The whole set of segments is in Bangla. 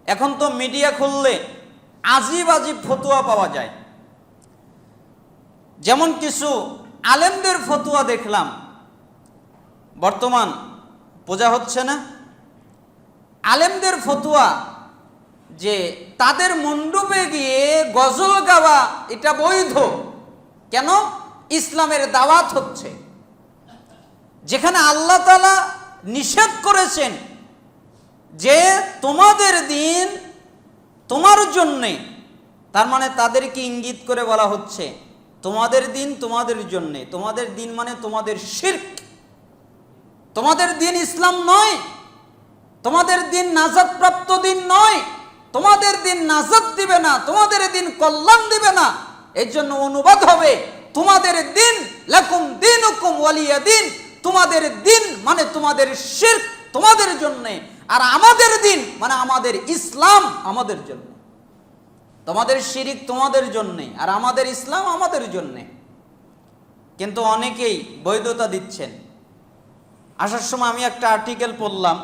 এখন তো মিডিয়া খুললে আজীব আজীব ফতুয়া পাওয়া যায়। যেমন কিছু আলেমদের ফতুয়া দেখলাম, বর্তমান পূজা হচ্ছে না, আলেমদের ফতুয়া যে তাদের মণ্ডপে গিয়ে গজল গাওয়া এটা বৈধ। কেন? ইসলামের দাওয়াত হচ্ছে, যেখানে আল্লাহ তাআলা নিষেধ করেছেন যে তোমাদের দিন তোমার জন্যে। তার মানে তাদেরকে ইঙ্গিত করে বলা হচ্ছে তোমাদের দিন তোমাদের জন্যে। তোমাদের দিন মানে তোমাদের শিরক, তোমাদের দিন ইসলাম নয়, তোমাদের দিন নাজাত প্রাপ্ত দিন নয়, তোমাদের দিন নাজাত দিবে না, তোমাদের দিন কল্যাণ দিবে না। এর জন্য অনুবাদ হবে তোমাদের দিন লাকুম দীনুকুম ওয়ালিয়া দিন। তোমাদের দিন মানে তোমাদের শিরক তোমাদের জন্য, আর আমাদের দিন মানে আমাদের ইসলাম আমাদের জন্য। তোমাদের শিরক তোমাদের জন্য আর আমাদের ইসলাম আমাদের জন্য। কিন্তু অনেকেই বৈধতা দিচ্ছেন। আসার সময় আমি একটা আর্টিকেল পড়লাম,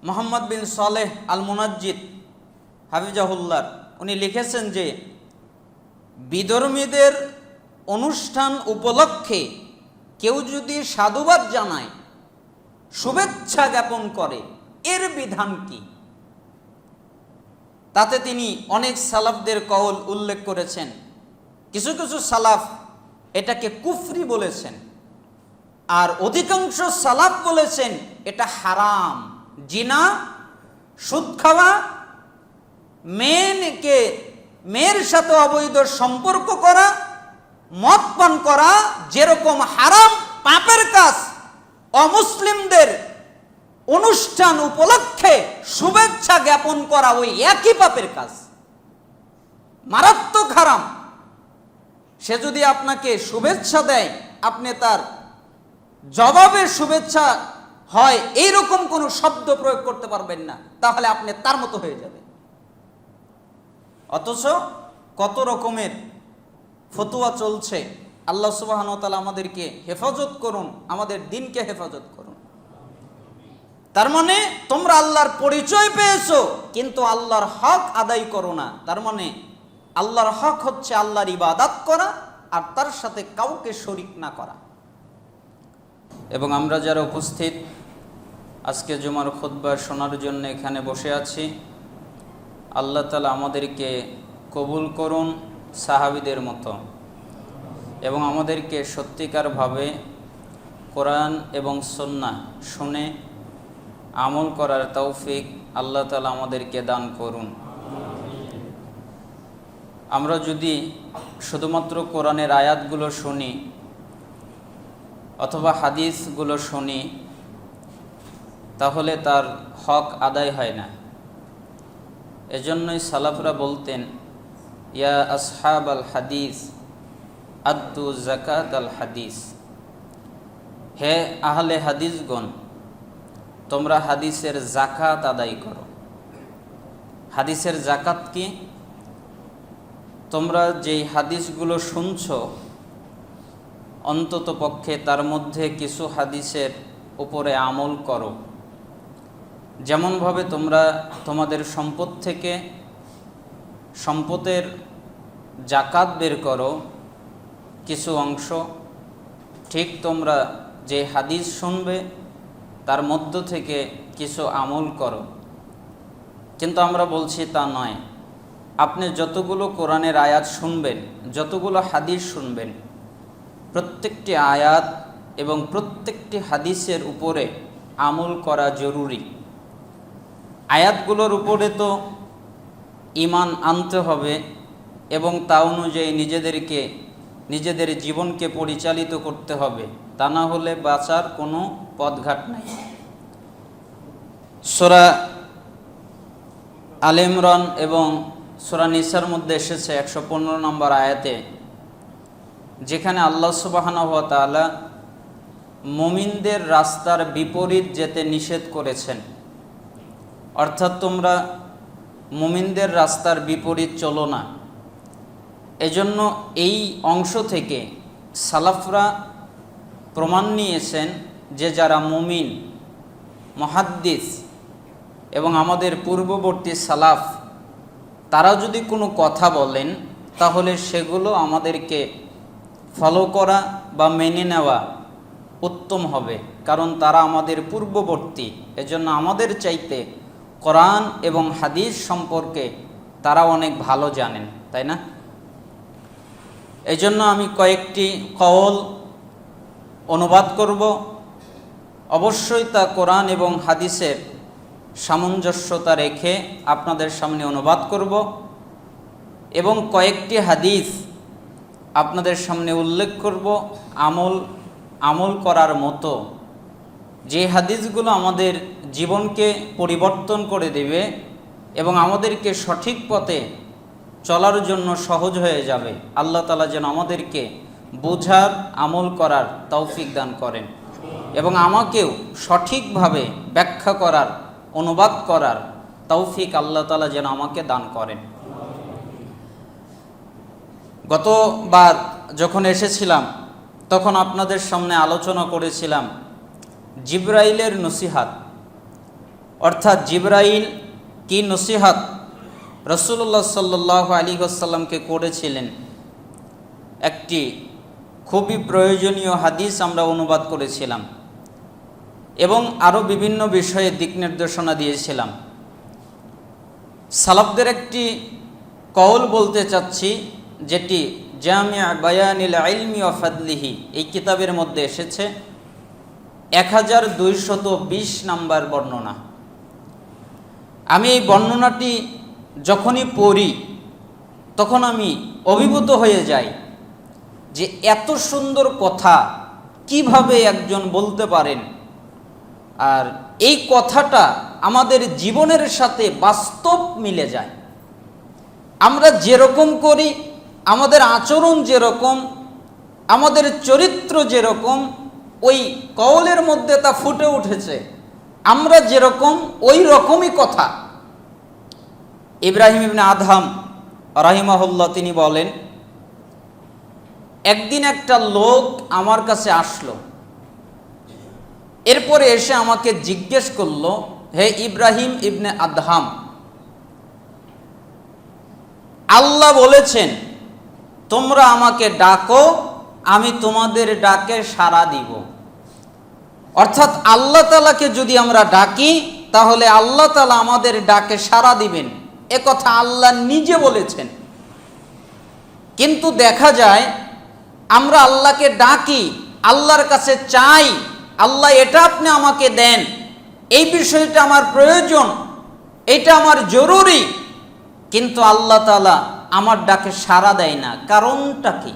মোহাম্মদ বিন সালেহ আল মুনাজ্জিদ হাফিজাহুল্লাহ, উনি লিখেছেন যে বিধর্মীদের অনুষ্ঠান উপলক্ষে কেউ যদি সাধুবাদ জানায়, শুভেচ্ছা জ্ঞাপন করে, এর বিধান কি? তাতে তিনি অনেক সালাফদের কওল উল্লেখ করেছেন। কিছু কিছু সালাফ এটাকে কুফরি বলেছেন, আর অধিকাংশ সালাফ বলেছেন এটা হারাম। জিনা, সুদ খাওয়া, মেয়ের সাথে অবৈধ সম্পর্ক করা, মদ পান করা যেরকম হারাম পাপের কাজ, অমুসলিমদের অনুষ্ঠান উপলক্ষে শুভেচ্ছা জ্ঞাপন করা ওই একই পাপের কাজ, মারাত্মক হারাম। সে যদি আপনাকে শুভেচ্ছা দেয়, আপনি তার জবাবে শুভেচ্ছা হয় এইরকম কোনো শব্দ প্রয়োগ করতে পারবেন না, তাহলে আপনি তার মতো হয়ে যাবেন। অথচ কত রকমের ফতুয়া চলছে। আল্লাহ সুবহানাহু ওয়া তাআলা আমাদেরকে হেফাজত করুন, আমাদের দিনকে হেফাজত করুন। তার মানে তোমরা আল্লাহর পরিচয় পেয়েছো কিন্তু আল্লাহর হক আদায় করো না। তার মানে আল্লাহর হক হচ্ছে আল্লাহর ইবাদত করা আর তার সাথে কাউকে শরীক না করা। এবং আমরা যারা উপস্থিত আজকে জুমার খুতবা শোনার জন্য এখানে বসে আছি, আল্লাহ তাআলা আমাদেরকে কবুল করুন সাহাবীদের মতো, এবং আমাদেরকে সত্যিকারভাবে কোরআন এবং সুন্নাহ শুনে আমল করার তৌফিক আল্লাহ তাআলা আমাদেরকে দান করুন। আমরা যদি শুধুমাত্র কোরআনের আয়াতগুলো শুনি অথবা হাদিসগুলো শুনি, তাহলে তার হক আদায় হয় না। এজন্যই সালাফরা বলতেন, ইয়া আসহাব আল হাদিস আদ্দু যাকাত আল হাদিস, হে আহলে হাদিসগণ, তোমরা হাদিসের যাকাত আদায় করো। হাদিসের যাকাত কি? তোমরা যেই হাদিসগুলো শুনছো, অন্তত পক্ষে তার মধ্যে কিছু হাদিসের উপরে আমল করো। যেমনভাবে তোমরা তোমাদের সম্পদ থেকে সম্পদের যাকাত বের করো কিছু অংশ, ঠিক তোমরা যে হাদিস শুনবে তার মধ্য থেকে কিছু আমল করো। কিন্তু আমরা বলছি তা নয়। আপনি যতগুলো কোরআনের আয়াত শুনবেন, যতগুলো হাদিস শুনবেন, প্রত্যেকটি আয়াত এবং প্রত্যেকটি হাদিসের উপরে আমল করা জরুরি। আয়াতগুলোর উপরে তো ঈমান আনতে হবে এবং তা অনুযায়ী নিজেদের জীবনকে পরিচালিত করতে হবে, তা না হলে বাঁচার কোনো পথঘাট নাই। সূরা আলে ইমরান এবং সূরা নিসার মধ্যে এসেছে 115 নম্বর আয়াতে, যেখানে আল্লাহ সুবহানাহু ওয়া তাআলা মুমিনদের রাস্তার বিপরীত যেতে নিষেধ করেছেন। অর্থাৎ তোমরা মুমিনদের রাস্তার বিপরীত চলো না। এজন্য এই অংশ থেকে সালাফরা প্রমাণ নিয়েছেন যে যারা মুমিন, মুহাদ্দিস, এবং আমাদের পূর্ববর্তী সালাফ তারা যদি কোনো কথা বলেন তাহলে সেগুলো আমাদেরকে ফলো করা বা মেনে নেওয়া উত্তম হবে, কারণ তারা আমাদের পূর্ববর্তী। এজন্য আমাদের চাইতে কোরআন এবং হাদিস সম্পর্কে তারা অনেক ভালো জানেন, তাই না? এজন্য আমি কয়েকটি কওল অনুবাদ করব। অবশ্যই তা কোরআন এবং হাদিসের সামঞ্জস্যতা রেখে আপনাদের সামনে অনুবাদ করব এবং কয়েকটি হাদিস আপনাদের সামনে উল্লেখ করব আমল করার মতো, যে হাদিসগুলো আমাদের জীবনকে পরিবর্তন করে দেবে এবং আমাদেরকে সঠিক পথে চলার জন্য সহজ হয়ে যাবে। আল্লাহ তাআলা যেন আমাদেরকে বোঝার, আমল করার তৌফিক দান করেন এবং আমাকেও সঠিকভাবে ব্যাখ্যা করার, অনুবাদ করার তৌফিক আল্লাহ তাআলা যেন আমাকে দান করেন। গতবার যখন এসেছিলাম তখন আপনাদের সামনে আলোচনা করেছিলাম জিবরাইলের নসিহাত, অর্থাৎ জিবরাইল কি নসিহাত রাসূলুল্লাহ সাল্লাল্লাহু আলাইহি ওয়াসাল্লামকে করেছিলেন। একটি খুবই প্রয়োজনীয় হাদিস আমরা অনুবাদ করেছিলাম এবং আরও বিভিন্ন বিষয়ে দিক নির্দেশনা দিয়েছিলাম। সালাফদের একটি কওল বলতে চাচ্ছি, যেটি জামিয়া বায়ানিল ইলমি ওয়া ফাদলিহি এই কিতাবের মধ্যে এসেছে, 1220 নম্বর বর্ণনা। আমি এই বর্ণনাটি যখনই পড়ি তখন আমি অভিভূত হয়ে যাই যে এত সুন্দর কথা কিভাবে একজন বলতে পারেন, আর এই কথাটা আমাদের জীবনের সাথে বাস্তব মিলে যায়। আমরা যেরকম করি, আমাদের আচরণ যেরকম, আমাদের চরিত্র যেরকম, ওই কওলের মধ্যে তা ফুটে উঠেছে। আমরা যেরকম ওই রকমই কথা। ইব্রাহিম ইবনে আদহাম রাহিমাহুল্লাহ তিনি বলেন, একদিন একটা লোক আমার কাছে আসলো, এরপরে এসে আমাকে জিজ্ঞেস করলো, হে ইব্রাহিম ইবনে আদহাম, আল্লাহ বলেছেন তোমরা আমাকে ডাকো, আমি তোমাদের ডাকে সাড়া দিব। অর্থাৎ আল্লাহ তাআলাকে যদি আমরা ডাকি তাহলে আল্লাহ তাআলা আমাদের ডাকে সাড়া দিবেন, এ কথা আল্লাহ নিজে বলেছেন। কিন্তু দেখা যায় আমরা আল্লাহকে ডাকি, আল্লাহর কাছে চাই, আল্লাহ এটা আপনি আমাকে দেন, এই বিষয়টা আমার প্রয়োজন, এটা আমার জরুরি, কিন্তু আল্লাহ তাআলা আমার ডাকে সাড়া দেয় না। কারণটা কি?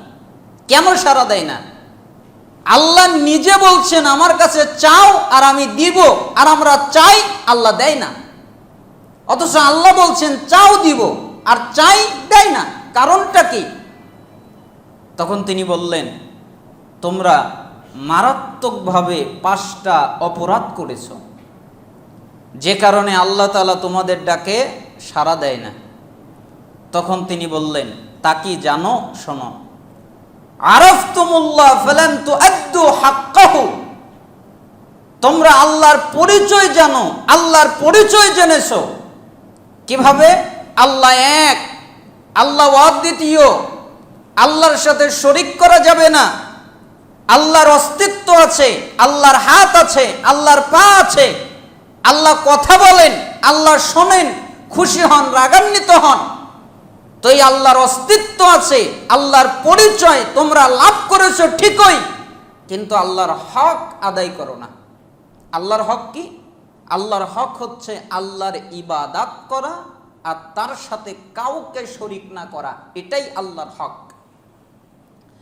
কেন সাড়া দেয় না? আল্লাহ নিজে বলছেন আমার কাছে চাও আর আমি দিব, আর আমরা চাই, আল্লাহ দেয় না। অথচ আল্লাহ বলছেন চাও দিব, আর চাই দেয় না। কারণটা কি? তখন তিনি বললেন, তোমরা মারাত্মকভাবে 5টা অপরাধ করেছ, যে কারণে আল্লাহ তাআলা তোমাদের ডাকে সাড়া দেয় না। তখন তিনি বললেন, তা কি জানো? শোনো, আরাফতুমুল্লাহ ফালান তুআদ্দু হাক্কাহু, তোমরা আল্লাহর পরিচয় জানো, আল্লাহর পরিচয় জেনেছো। কিভাবে? আল্লাহ এক, আল্লাহ অদ্বিতীয়, আল্লাহর সাথে শরীক করা যাবে না, আল্লাহর অস্তিত্ব আছে, আল্লাহর হাত আছে, আল্লাহর পা আছে, আল্লাহ কথা বলেন, আল্লাহ শোনেন, খুশি হন, রাগান্বিত হন। তো এই আল্লাহর অস্তিত্ব আছে, আল্লাহর পরিচয় তোমরা লাভ করেছো ঠিকই, কিন্তু আল্লাহর হক আদায় করো না। আল্লাহর হক কি? আল্লাহর হক হচ্ছে আল্লাহর ইবাদত করা আর তার সাথে কাউকে শরীক না করা, এটাই আল্লাহর হক।